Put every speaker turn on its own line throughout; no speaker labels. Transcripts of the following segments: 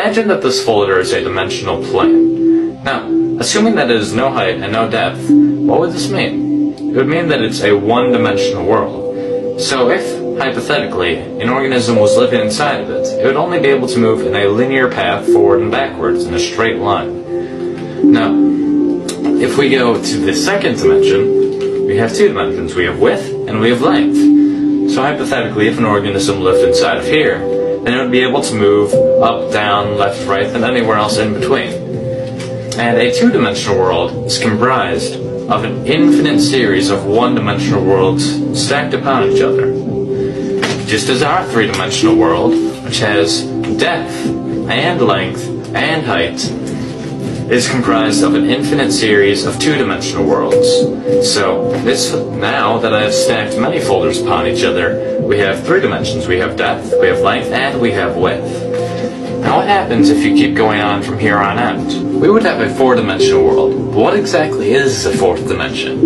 imagine that this folder is a dimensional plane. Now, assuming that it is no height and no depth, what would this mean? It would mean that it's a one-dimensional world. So if, hypothetically, an organism was living inside of it, it would only be able to move in a linear path forward and backwards in a straight line. Now, if we go to the second dimension, we have two dimensions. We have width and we have length. So hypothetically, if an organism lived inside of here, then it would be able to move up, down, left, right, and anywhere else in between. And a two-dimensional world is comprised of an infinite series of one-dimensional worlds stacked upon each other. Just as our three-dimensional world, which has depth and length and height, is comprised of an infinite series of two-dimensional worlds. So, now that I have stacked many folders upon each other, we have three dimensions. We have depth, we have length, and we have width. Now what happens if you keep going on from here on out? We would have a four-dimensional world. But what exactly is the fourth dimension?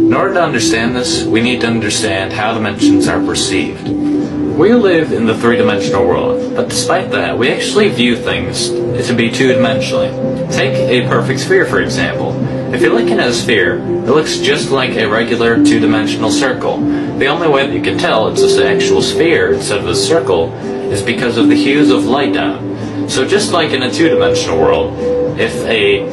In order to understand this, we need to understand how dimensions are perceived. We live in the three-dimensional world, but despite that, we actually view things to be two-dimensionally. Take a perfect sphere, for example. If you're looking at a sphere, it looks just like a regular two-dimensional circle. The only way that you can tell it's an actual sphere instead of a circle is because of the hues of light on it. So just like in a two-dimensional world, if a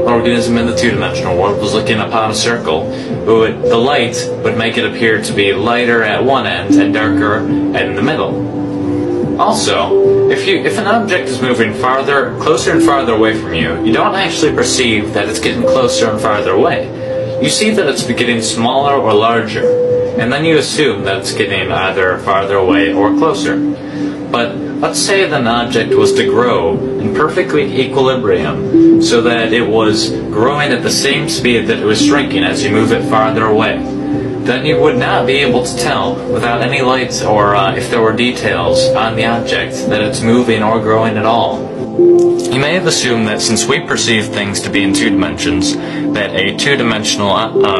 organism in the two-dimensional world was looking upon a circle, the light would make it appear to be lighter at one end and darker in the middle. Also, if an object is moving closer and farther away from you, you don't actually perceive that it's getting closer and farther away. You see that it's getting smaller or larger, and then you assume that it's getting either farther away or closer. But let's say that an object was to grow in perfect equilibrium, so that it was growing at the same speed that it was shrinking as you move it farther away. Then you would not be able to tell, without any lights or if there were details on the object, that it's moving or growing at all. You may have assumed that since we perceive things to be in two dimensions, that a two-dimensional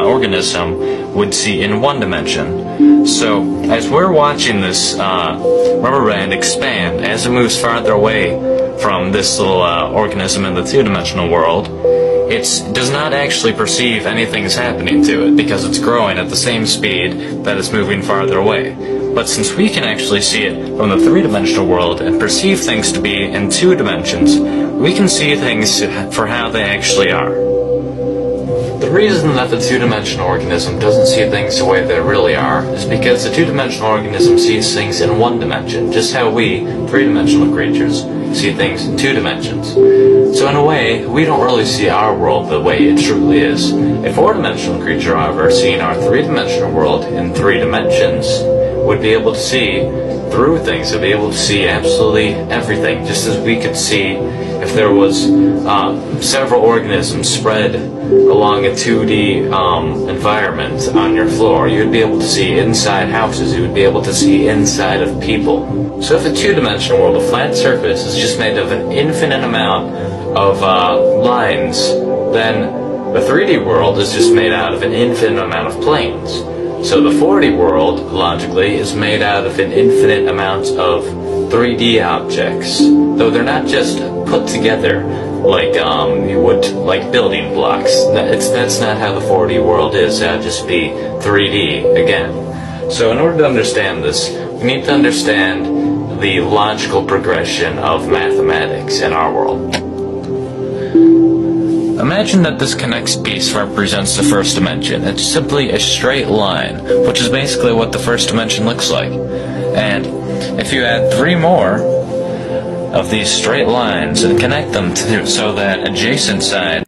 organism would see in one dimension. So, as we're watching this rubber band expand, as it moves farther away from this little organism in the two-dimensional world, it does not actually perceive anything is happening to it because it's growing at the same speed that it's moving farther away. But since we can actually see it from the three-dimensional world and perceive things to be in two dimensions, we can see things for how they actually are. The reason that the two-dimensional organism doesn't see things the way they really are is because the two-dimensional organism sees things in one dimension, just how we, three-dimensional creatures, see things in two dimensions. So in a way, we don't really see our world the way it truly is. A four-dimensional creature, however, seeing our three-dimensional world in three dimensions, would be able to see through things, would be able to see absolutely everything, just as we could see if there was several organisms spread along a 2D environment on your floor. You'd be able to see inside houses, you would be able to see inside of people. So if a two-dimensional world, a flat surface, is just made of an infinite amount of lines, then the 3D world is just made out of an infinite amount of planes. So the 4D world, logically, is made out of an infinite amount of 3D objects, though they're not just put together like you would like building blocks. That's not how the 4D world is. That would just be 3D again. So in order to understand this, we need to understand the logical progression of mathematics in our world. Imagine that this connects piece represents the first dimension. It's simply a straight line, which is basically what the first dimension looks like. And if you add 3 more of these straight lines and connect them so that adjacent sides